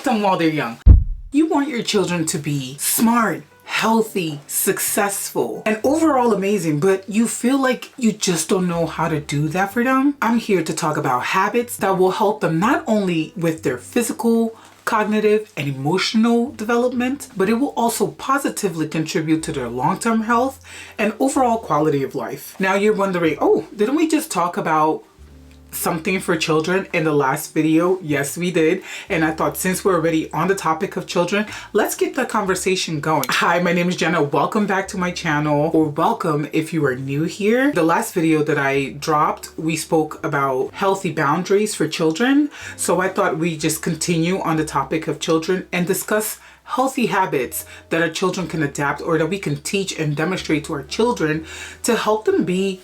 them while they're young. You want your children to be smart, healthy, successful, and overall amazing, but you feel like you just don't know how to do that for them. I'm here to talk about habits that will help them not only with their physical, cognitive, and emotional development, but it will also positively contribute to their long-term health and overall quality of life. Now you're wondering, oh, didn't we just talk about something for children in the last video? Yes, we did. And I thought since we're already on the topic of children, let's get the conversation going. Hi, my name is Jenna. Welcome back to my channel, or welcome if you are new here. The last video that I dropped, we spoke about healthy boundaries for children. So I thought we just continue on the topic of children and discuss healthy habits that our children can adapt, or that we can teach and demonstrate to our children to help them be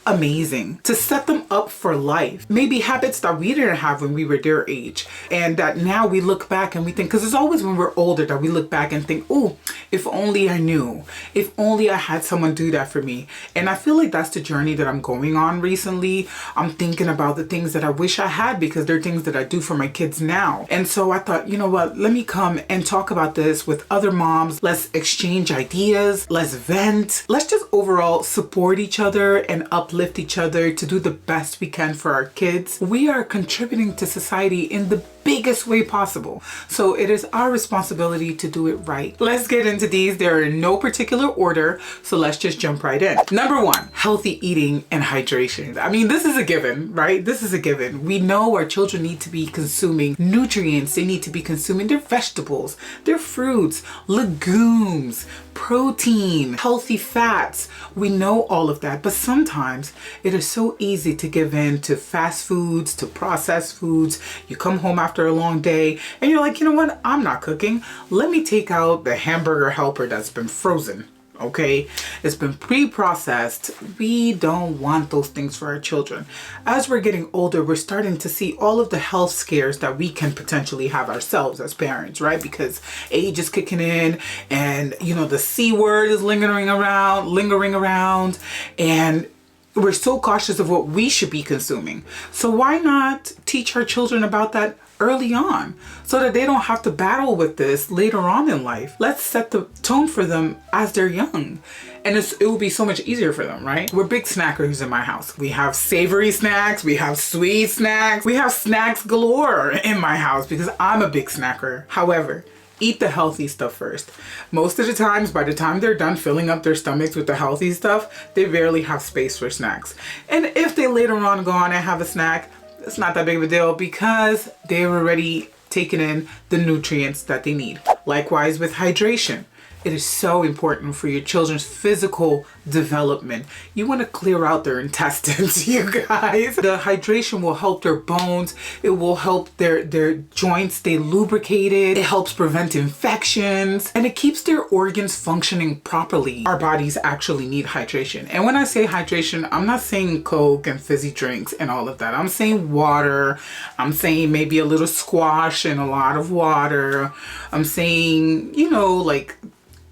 amazing, to set them up for life. Maybe habits that we didn't have when we were their age, and that now we look back and we think, because it's always when we're older that we look back and think, oh, if only I knew, if only I had someone do that for me. And I feel like that's the journey that I'm going on recently. I'm thinking about the things that I wish I had, because they're things that I do for my kids now. And so I thought, you know what, let me come and talk about this with other moms. Let's exchange ideas, let's vent, let's just overall support each other and uplift each other to do the best we can for our kids. We are contributing to society in the biggest way possible, so it is our responsibility to do it right. Let's get into these. They're in no particular order, so let's just jump right in. Number one, healthy eating and hydration. I mean, this is a given, right? This is a given. We know our children need to be consuming nutrients. They need to be consuming their vegetables, their fruits, legumes, protein, healthy fats. We know all of that, but sometimes it is so easy to give in to fast foods, to processed foods. You come home after a long day and you're like, you know what, I'm not cooking. Let me take out the hamburger helper that's been frozen. Okay, it's been pre-processed. We don't want those things for our children. As we're getting older, we're starting to see all of the health scares that we can potentially have ourselves as parents, right? Because age is kicking in, and you know, the C word is lingering around, and we're so cautious of what we should be consuming. So why not teach our children about that early on, so that they don't have to battle with this later on in life? Let's set the tone for them as they're young, and it will be so much easier for them, right? We're big snackers in my house. We have savory snacks, we have sweet snacks, we have snacks galore in my house because I'm a big snacker. However, eat the healthy stuff first. Most of the times, by the time they're done filling up their stomachs with the healthy stuff, they barely have space for snacks. And if they later on go on and have a snack, it's not that big of a deal, because they've already taken in the nutrients that they need. Likewise with hydration. It is so important for your children's physical development. You want to clear out their intestines, you guys. The hydration will help their bones. It will help their joints stay lubricated. It helps prevent infections, and it keeps their organs functioning properly. Our bodies actually need hydration. And when I say hydration, I'm not saying Coke and fizzy drinks and all of that. I'm saying water. I'm saying maybe a little squash and a lot of water. I'm saying, you know, like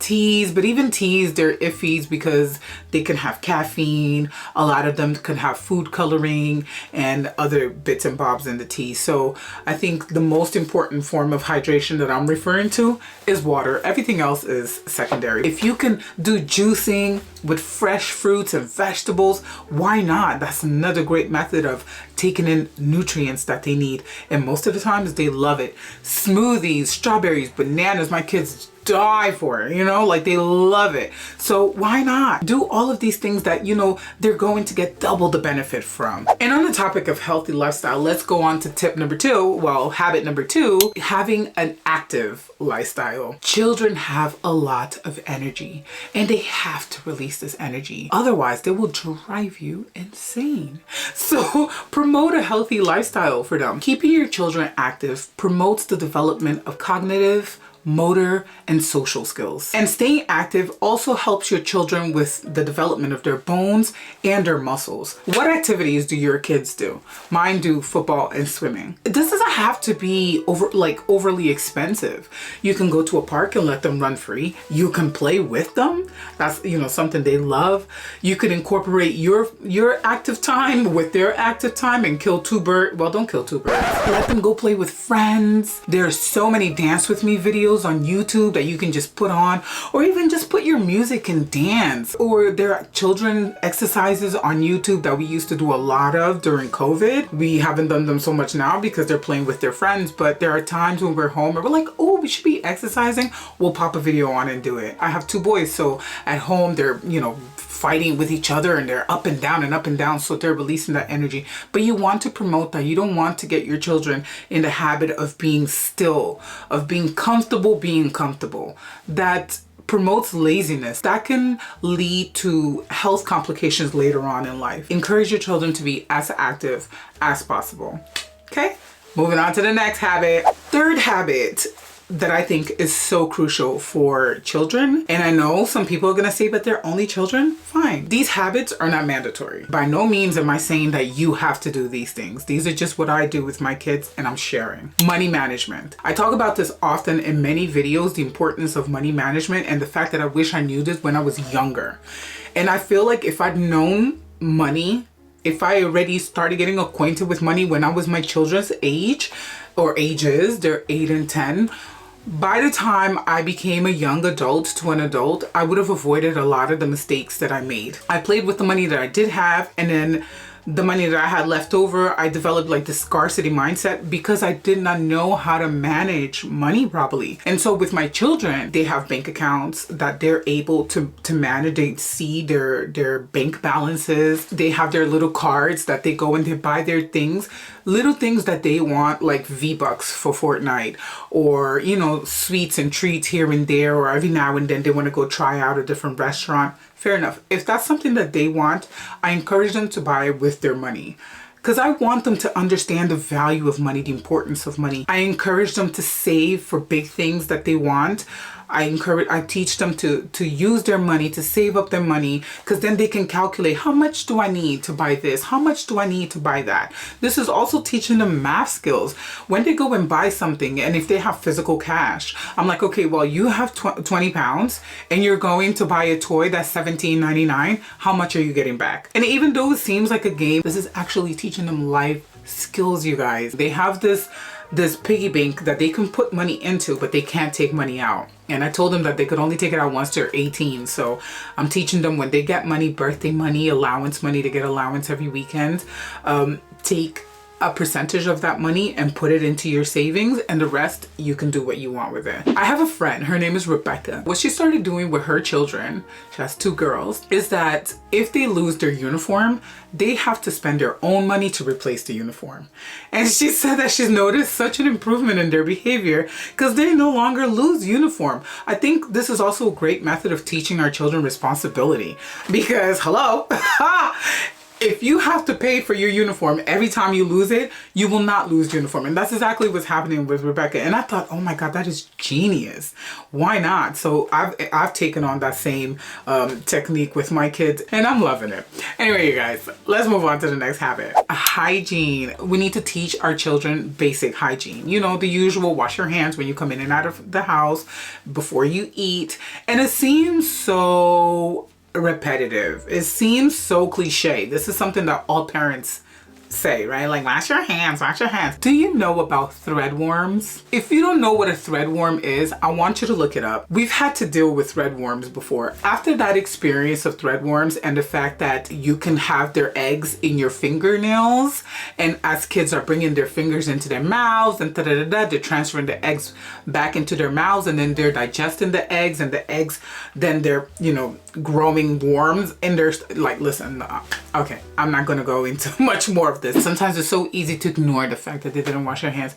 teas, but even teas, they're iffies because they can have caffeine. A lot of them can have food coloring and other bits and bobs in the tea. So I think the most important form of hydration that I'm referring to is water. Everything else is secondary. If you can do juicing with fresh fruits and vegetables, why not? That's another great method of taking in nutrients that they need. And most of the times they love it. Smoothies, strawberries, bananas, my kids die for it, you know, like they love it. So why not do all of these things that, you know, they're going to get double the benefit from? And on the topic of healthy lifestyle, let's go on to tip number two. Well, habit number two, having an active lifestyle. Children have a lot of energy, and they have to release this energy. Otherwise, they will drive you insane. So promote a healthy lifestyle for them. Keeping your children active promotes the development of cognitive, motor, and social skills. And staying active also helps your children with the development of their bones and their muscles. What activities do your kids do? Mine do football and swimming. This doesn't have to be overly expensive. You can go to a park and let them run free. You can play with them. That's, something they love. You could incorporate your active time with their active time and kill two birds. Well, don't kill two birds. Let them go play with friends. There's so many dance with me videos on YouTube that you can just put on, or even just put your music and dance. Or there are children exercises on YouTube that we used to do a lot of during COVID. We haven't done them so much now because they're playing with their friends, but there are times when we're home and we're like, oh, we should be exercising. We'll pop a video on and do it. I have two boys, so at home they're, fighting with each other and they're up and down, so they're releasing that energy. But you want to promote that. You don't want to get your children in the habit of being still, of being comfortable being comfortable. That promotes laziness. That can lead to health complications later on in life. Encourage your children to be as active as possible. Okay, moving on to the next habit. Third habit that I think is so crucial for children. And I know some people are going to say, but they're only children. Fine. These habits are not mandatory. By no means am I saying that you have to do these things. These are just what I do with my kids and I'm sharing. Money management. I talk about this often in many videos, the importance of money management and the fact that I wish I knew this when I was younger. And I feel like if I'd known money, if I already started getting acquainted with money when I was my children's age or ages, they're 8 and 10, by the time I became a young adult to an adult, I would have avoided a lot of the mistakes that I made. I played with the money that I did have, and then the money that I had left over, I developed like this scarcity mindset because I did not know how to manage money properly. And so with my children, they have bank accounts that they're able to manage. They see their bank balances. They have their little cards that they go and they buy their things, little things that they want, like V-Bucks for Fortnite, or, sweets and treats here and there, or every now and then they want to go try out a different restaurant. Fair enough. If that's something that they want, I encourage them to buy with their money. Because I want them to understand the value of money, the importance of money. I encourage them to save for big things that they want. I teach them to use their money, to save up their money, because then they can calculate, how much do I need to buy this? How much do I need to buy that? This is also teaching them math skills. When they go and buy something, and if they have physical cash, I'm like, okay, well, you have 20 pounds and you're going to buy a toy that's $17.99. How much are you getting back? And even though it seems like a game, this is actually teaching them life skills, you guys. They have this piggy bank that they can put money into, but they can't take money out. And I told them that they could only take it out once they're 18. So I'm teaching them, when they get money, birthday money, allowance money, to get allowance every weekend, take a percentage of that money and put it into your savings, and the rest you can do what you want with it. I have a friend, her name is Rebecca. What she started doing with her children, she has 2 girls, is that if they lose their uniform, they have to spend their own money to replace the uniform. And she said that she's noticed such an improvement in their behavior because they no longer lose uniform. I think this is also a great method of teaching our children responsibility, because hello, if you have to pay for your uniform every time you lose it, you will not lose uniform. And that's exactly what's happening with Rebecca. And I thought, oh my God, that is genius. Why not? So I've taken on that same technique with my kids, and I'm loving it. Anyway, you guys, let's move on to the next habit. Hygiene. We need to teach our children basic hygiene. The usual, wash your hands when you come in and out of the house, before you eat. And it seems so repetitive. It seems so cliche. This is something that all parents say, right? Like, wash your hands, wash your hands. Do you know about threadworms? If you don't know what a threadworm is, I want you to look it up. We've had to deal with threadworms before. After that experience of threadworms and the fact that you can have their eggs in your fingernails, and as kids are bringing their fingers into their mouths and they're transferring the eggs back into their mouths, and then they're digesting the eggs, and the eggs, then they're, growing worms, and there's like, listen, okay, I'm not gonna go into much more of this. Sometimes it's so easy to ignore the fact that they didn't wash their hands,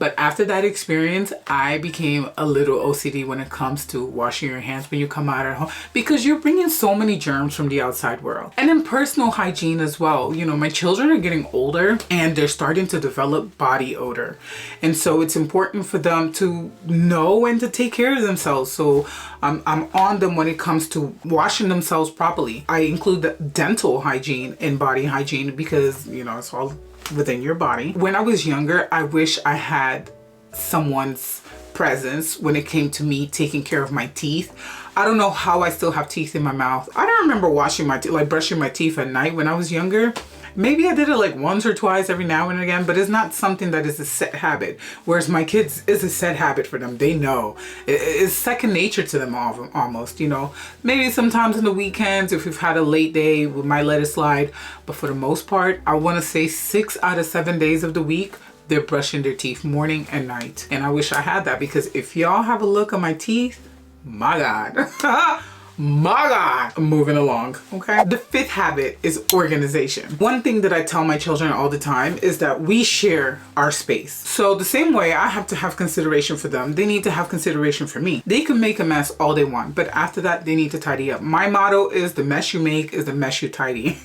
But after that experience, I became a little OCD when it comes to washing your hands when you come out at home, because you're bringing so many germs from the outside world. And in personal hygiene as well, you know, my children are getting older and they're starting to develop body odor. And so it's important for them to know when to take care of themselves. So I'm on them when it comes to washing themselves properly. I include the dental hygiene in body hygiene because, you know, it's all within your body. When I was younger, I wish I had someone's presence when it came to me taking care of my teeth. I don't know how I still have teeth in my mouth. I don't remember washing my teeth, like brushing my teeth at night when I was younger. Maybe I did it like once or twice every now and again, but it's not something that is a set habit. Whereas my kids, is a set habit for them. They know. It's second nature to them almost, you know. Maybe sometimes in the weekends, if we've had a late day, we might let it slide. But for the most part, I want to say 6 out of 7 days of the week, they're brushing their teeth morning and night. And I wish I had that, because if y'all have a look at my teeth, my God. My God, moving along, okay? The fifth habit is organization. One thing that I tell my children all the time is that we share our space. So the same way I have to have consideration for them, they need to have consideration for me. They can make a mess all they want, but after that, they need to tidy up. My motto is the mess you make is the mess you tidy.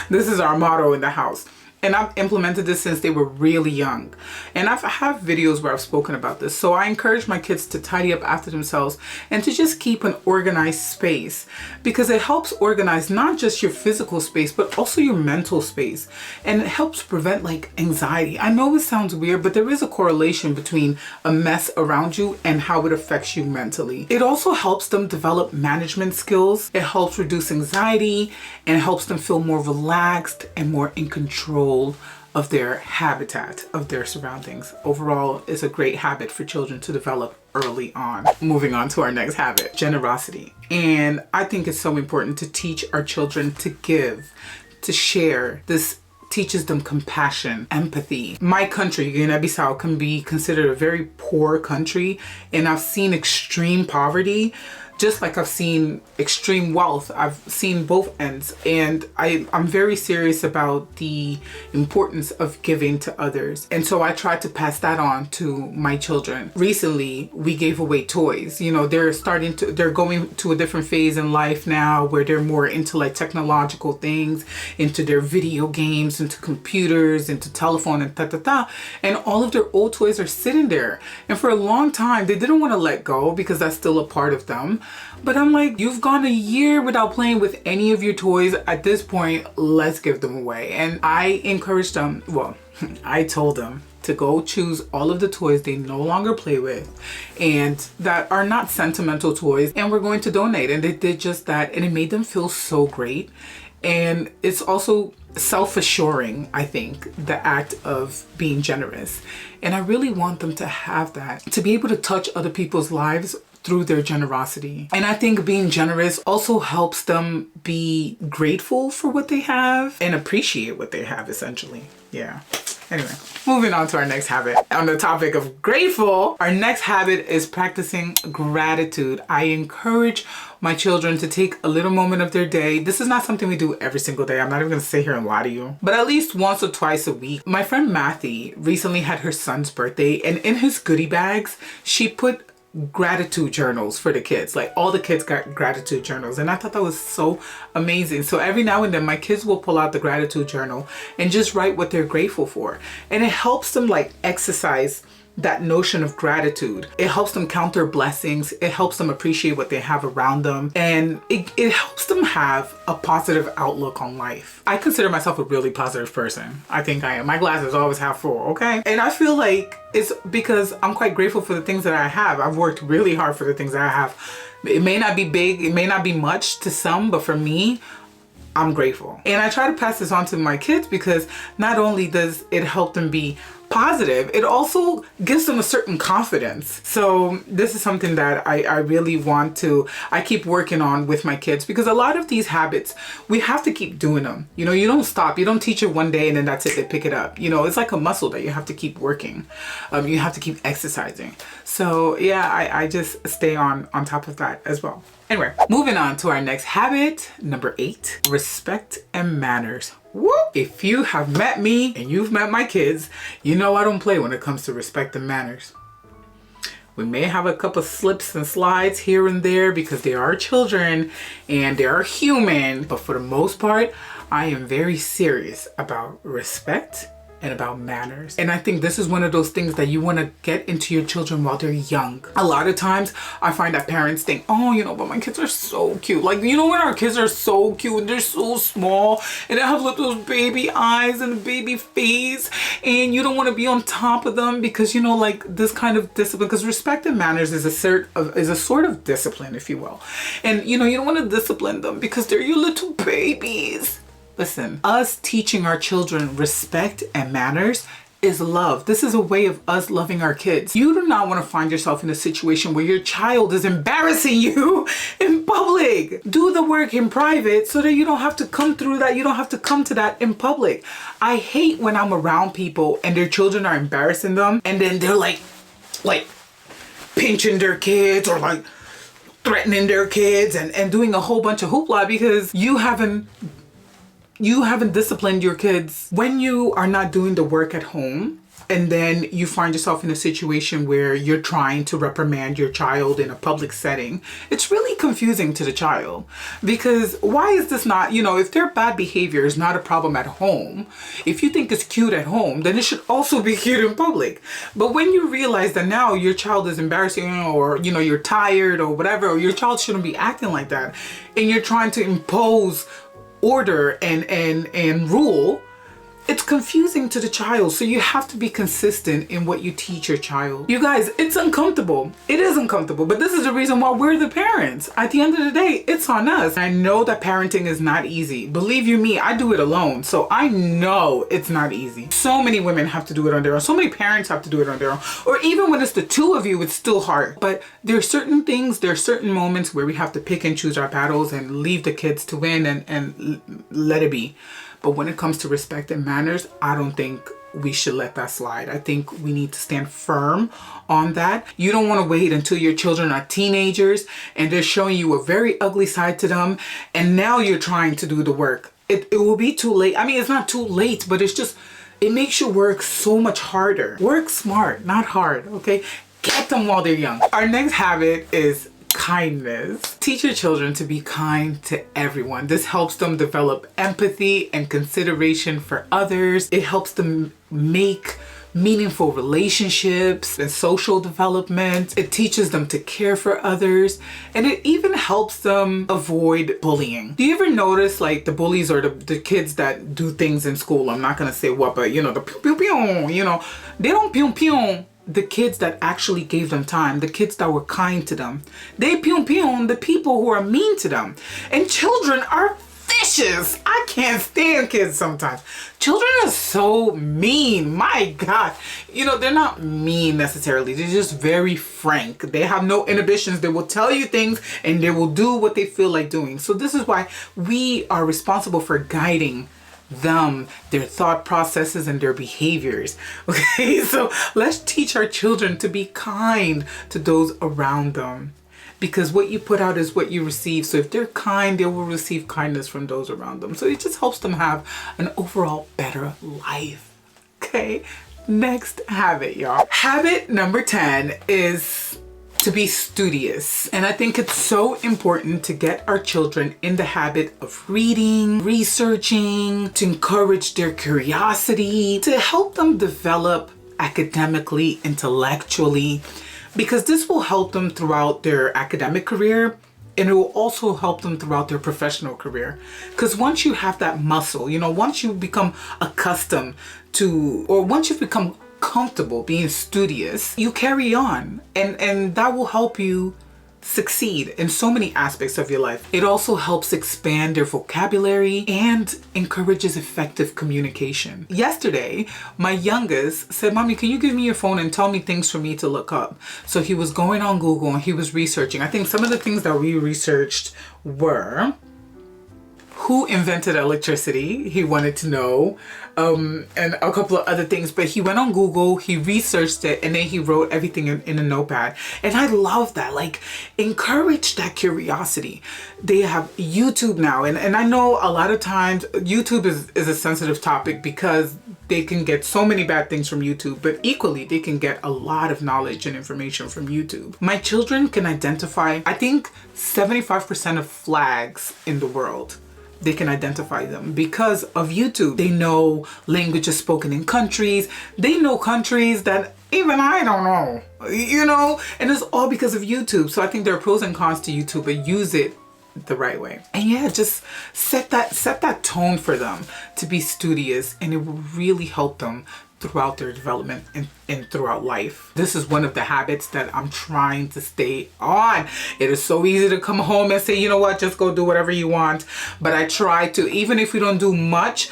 This is our motto in the house. And I've implemented this since they were really young. And I have videos where I've spoken about this. So I encourage my kids to tidy up after themselves and to just keep an organized space, because it helps organize not just your physical space, but also your mental space. And it helps prevent like anxiety. I know it sounds weird, but there is a correlation between a mess around you and how it affects you mentally. It also helps them develop management skills. It helps reduce anxiety and helps them feel more relaxed and more in control of their habitat, of their surroundings. Overall, it's a great habit for children to develop early on. Moving on to our next habit, generosity. And I think it's so important to teach our children to give, to share. This teaches them compassion, empathy. My country, Guinea-Bissau, can be considered a very poor country, and I've seen extreme poverty. Just like I've seen extreme wealth, I've seen both ends. And I'm very serious about the importance of giving to others. And so I try to pass that on to my children. Recently, we gave away toys. You know, they're going to a different phase in life now where they're more into like technological things, into their video games, into computers, into telephone and ta-ta-ta. And all of their old toys are sitting there. And for a long time, they didn't want to let go because that's still a part of them. But I'm like, you've gone a year without playing with any of your toys. At this point, let's give them away. And I encouraged them, well, I told them to go choose all of the toys they no longer play with and that are not sentimental toys, and we're going to donate. And they did just that, and it made them feel so great. And it's also self-assuring, I think, the act of being generous. And I really want them to have that, to be able to touch other people's lives through their generosity. And I think being generous also helps them be grateful for what they have and appreciate what they have, essentially. Yeah. Anyway, moving on to our next habit. On the topic of grateful, our next habit is practicing gratitude. I encourage my children to take a little moment of their day. This is not something we do every single day. I'm not even gonna sit here and lie to you, but at least once or twice a week. My friend Matthew recently had her son's birthday, and in his goodie bags, she put gratitude journals for the kids. Like all the kids got gratitude journals, and I thought that was so amazing. So every now and then my kids will pull out the gratitude journal and just write what they're grateful for, and it helps them like exercise that notion of gratitude. It helps them count their blessings. It helps them appreciate what they have around them, and it helps them have a positive outlook on life. I consider myself a really positive person. I think I am. My glass is always half full, okay? And I feel like it's because I'm quite grateful for the things that I have. I've worked really hard for the things that I have. It may not be big, it may not be much to some, but for me, I'm grateful. And I try to pass this on to my kids because not only does it help them be positive, it also gives them a certain confidence. So this is something that I really want to, I keep working on with my kids, because a lot of these habits, we have to keep doing them. You know, you don't stop. You don't teach it one day and then that's it, they pick it up. You know, it's like a muscle that you have to keep working. You have to keep exercising. So yeah, I just stay on top of that as well. Anyway, moving on to our next habit, number 8, respect and manners. Whoop. If you have met me and you've met my kids, you know I don't play when it comes to respect and manners. We may have a couple slips and slides here and there because they are children and they are human, but for the most part, I am very serious about respect and about manners. And I think this is one of those things that you want to get into your children while they're young. A lot of times I find that parents think, oh, you know, but my kids are so cute. Like, you know, when our kids are so cute and they're so small and they have like those baby eyes and a baby face, and you don't want to be on top of them because, you know, like this kind of discipline, because respect and manners is a sort of discipline, if you will. And, you know, you don't want to discipline them because they're your little babies. Listen, us teaching our children respect and manners is love. This is a way of us loving our kids. You do not want to find yourself in a situation where your child is embarrassing you in public. Do the work in private so that you don't have to come through that. You don't have to come to that in public. I hate when I'm around people and their children are embarrassing them and then they're like pinching their kids or like threatening their kids and doing a whole bunch of hoopla because you haven't disciplined your kids. When you are not doing the work at home and then you find yourself in a situation where you're trying to reprimand your child in a public setting, it's really confusing to the child because why is this not, you know, if their bad behavior is not a problem at home, if you think it's cute at home, then it should also be cute in public. But when you realize that now your child is embarrassing you or, you know, you're tired or whatever, or your child shouldn't be acting like that, and you're trying to impose order and rule, it's confusing to the child. So you have to be consistent in what you teach your child. You guys, it's uncomfortable. It is uncomfortable, but this is the reason why we're the parents. At the end of the day, it's on us. I know that parenting is not easy. Believe you me, I do it alone. So I know it's not easy. So many women have to do it on their own. So many parents have to do it on their own. Or even when it's the two of you, it's still hard. But there are certain things, there are certain moments where we have to pick and choose our battles and leave the kids to win and let it be. But when it comes to respect and manners, I don't think we should let that slide. I think we need to stand firm on that. You don't want to wait until your children are teenagers and they're showing you a very ugly side to them. And now you're trying to do the work. It will be too late. I mean, it's not too late, but it's just, it makes your work so much harder. Work smart, not hard, okay? Get them while they're young. Our next habit is kindness. Teach your children to be kind to everyone. This helps them develop empathy and consideration for others. It helps them make meaningful relationships and social development. It teaches them to care for others, and it even helps them avoid bullying. Do you ever notice like the bullies or the kids that do things in school? I'm not gonna say what, but you know, the pew pew pew, you know, they don't pew pew the kids that actually gave them time, the kids that were kind to them. They pew the people who are mean to them. And children are vicious. I can't stand kids sometimes. Children are so mean. My God. You know, they're not mean necessarily. They're just very frank. They have no inhibitions. They will tell you things and they will do what they feel like doing. So this is why we are responsible for guiding them, their thought processes and their behaviors. Okay, so let's teach our children to be kind to those around them, because what you put out is what you receive. So if they're kind, they will receive kindness from those around them. So it just helps them have an overall better life. Okay, next habit, y'all. Habit number 10 is to be studious. And I think it's so important to get our children in the habit of reading, researching, to encourage their curiosity, to help them develop academically, intellectually, because this will help them throughout their academic career, and it will also help them throughout their professional career. Because once you have that muscle, you know, once you become accustomed to, or once you've become comfortable being studious, you carry on, and that will help you succeed in so many aspects of your life. It also helps expand their vocabulary and encourages effective communication. Yesterday, my youngest said, "Mommy, can you give me your phone and tell me things for me to look up?" So he was going on Google and he was researching. I think some of the things that we researched were, who invented electricity. He wanted to know, and a couple of other things. But he went on Google, he researched it, and then he wrote everything in a notepad. And I love that. Like, encourage that curiosity. They have YouTube now, and I know a lot of times YouTube is a sensitive topic because they can get so many bad things from YouTube, but equally they can get a lot of knowledge and information from YouTube. My children can identify, I think 75% of flags in the world, they can identify them because of YouTube. They know languages spoken in countries. They know countries that even I don't know, you know, and it's all because of YouTube. So I think there are pros and cons to YouTube, but use it the right way. And yeah, just set that tone for them to be studious, and it will really help them throughout their development and throughout life. This is one of the habits that I'm trying to stay on. It is so easy to come home and say, you know what, just go do whatever you want. But I try to, even if we don't do much,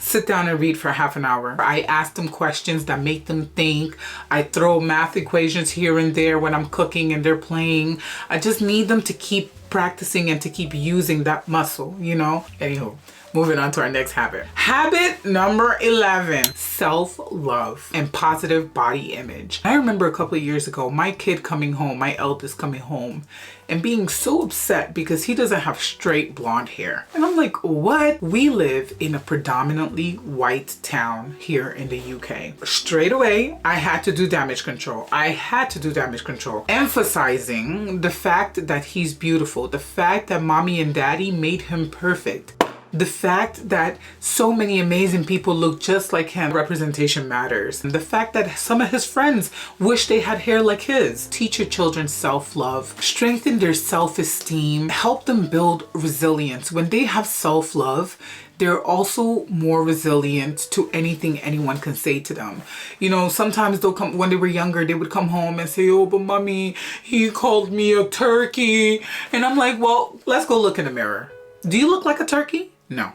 sit down and read for half an hour. I ask them questions that make them think. I throw math equations here and there when I'm cooking and they're playing. I just need them to keep practicing and to keep using that muscle, you know? Anywho, moving on to our next habit. Habit number 11, self-love and positive body image. I remember a couple of years ago, my kid coming home, my eldest coming home, and being so upset because he doesn't have straight blonde hair. And I'm like, what? We live in a predominantly white town here in the UK. Straight away, I had to do damage control. Emphasizing the fact that he's beautiful, the fact that mommy and daddy made him perfect. The fact that so many amazing people look just like him. Representation matters. And the fact that some of his friends wish they had hair like his. Teach your children self-love. Strengthen their self-esteem. Help them build resilience. When they have self-love, they're also more resilient to anything anyone can say to them. You know, sometimes they'll come, when they were younger, they would come home and say, oh, but mommy, he called me a turkey. And I'm like, well, let's go look in the mirror. Do you look like a turkey? No.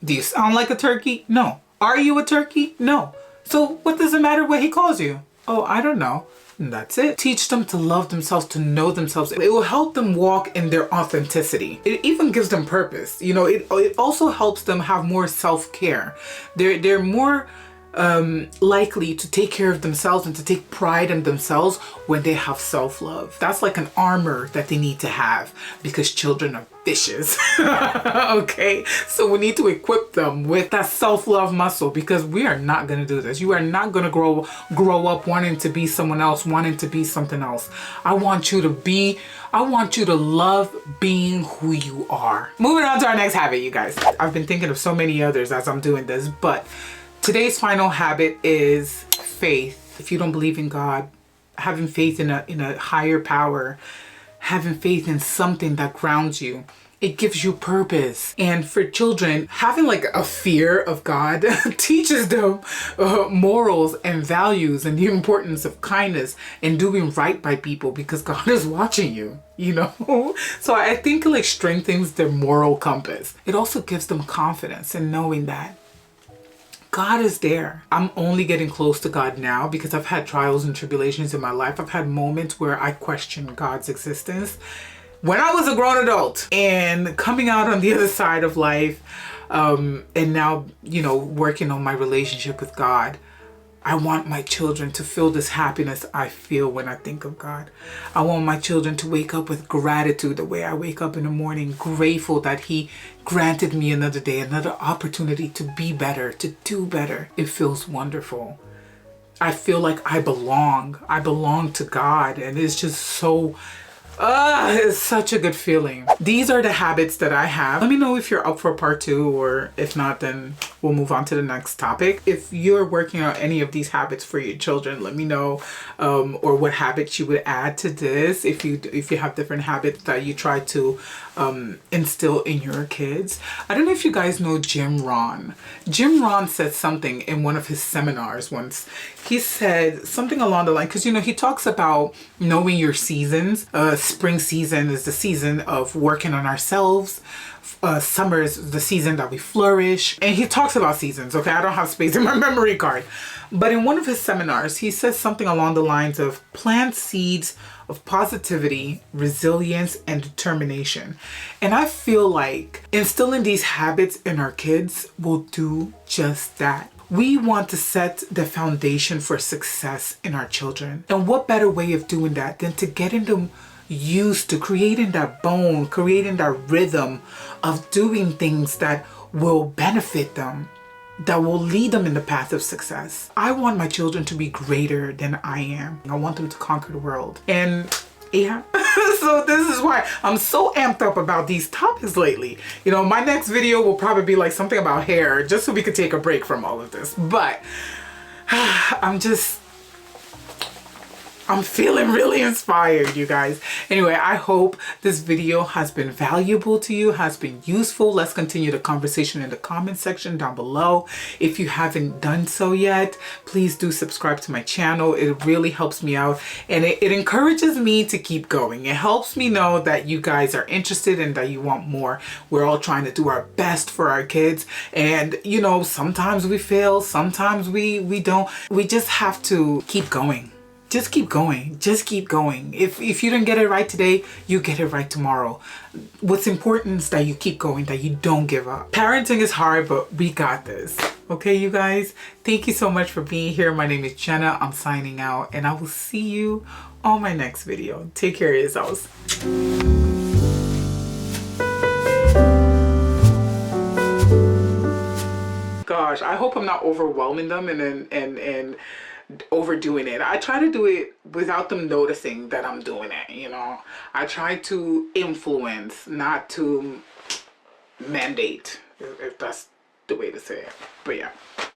Do you sound like a turkey? No. Are you a turkey? No. So what does it matter what he calls you? Oh, I don't know. And that's it. Teach them to love themselves, to know themselves. It will help them walk in their authenticity. It even gives them purpose. You know, it also helps them have more self-care. They're more likely to take care of themselves and to take pride in themselves when they have self-love. That's like an armor that they need to have because children are vicious. Okay, so we need to equip them with that self-love muscle because we are not going to do this. You are not going to grow up wanting to be someone else, wanting to be something else. I want you to love being who you are. Moving on to our next habit, you guys. I've been thinking of so many others as I'm doing this, but today's final habit is faith. If you don't believe in God, having faith in a higher power, having faith in something that grounds you, it gives you purpose. And for children, having like a fear of God teaches them morals and values and the importance of kindness and doing right by people because God is watching you, you know? So I think it like strengthens their moral compass. It also gives them confidence in knowing that God is there. I'm only getting close to God now because I've had trials and tribulations in my life. I've had moments where I questioned God's existence when I was a grown adult and coming out on the other side of life, and now, you know, working on my relationship with God. I want my children to feel this happiness I feel when I think of God. I want my children to wake up with gratitude the way I wake up in the morning, grateful that He granted me another day, another opportunity to be better, to do better. It feels wonderful. I feel like I belong. I belong to God, and it's just so... it's such a good feeling. These are the habits that I have. Let me know if you're up for part 2, or if not, then we'll move on to the next topic. If you're working on any of these habits for your children, let me know, or what habits you would add to this. If you have different habits that you try to instill in your kids. I don't know if you guys know Jim Rohn. Jim Rohn said something in one of his seminars once. He said something along the line, because you know he talks about knowing your seasons, spring season is the season of working on ourselves. Summer is the season that we flourish. And he talks about seasons, okay? I don't have space in my memory card. But in one of his seminars, he says something along the lines of plant seeds of positivity, resilience, and determination. And I feel like instilling these habits in our kids will do just that. We want to set the foundation for success in our children. And what better way of doing that than to getting them used to creating that bone, creating that rhythm of doing things that will benefit them, that will lead them in the path of success. I want my children to be greater than I am. I want them to conquer the world. And yeah, so this is why I'm so amped up about these topics lately. You know, my next video will probably be like something about hair, just so we could take a break from all of this. But I'm feeling really inspired, you guys. Anyway, I hope this video has been valuable to you, has been useful. Let's continue the conversation in the comment section down below. If you haven't done so yet, please do subscribe to my channel. It really helps me out, and it encourages me to keep going. It helps me know that you guys are interested and that you want more. We're all trying to do our best for our kids. And you know, sometimes we fail, sometimes we don't. We just have to keep going. Just keep going. Just keep going. If you didn't get it right today, you get it right tomorrow. What's important is that you keep going, that you don't give up. Parenting is hard, but we got this. Okay, you guys? Thank you so much for being here. My name is Djena. I'm signing out, and I will see you on my next video. Take care of yourselves. Gosh, I hope I'm not overwhelming them and overdoing it. I try to do it without them noticing that I'm doing it, you know. I try to influence, not to mandate, if that's the way to say it. But yeah.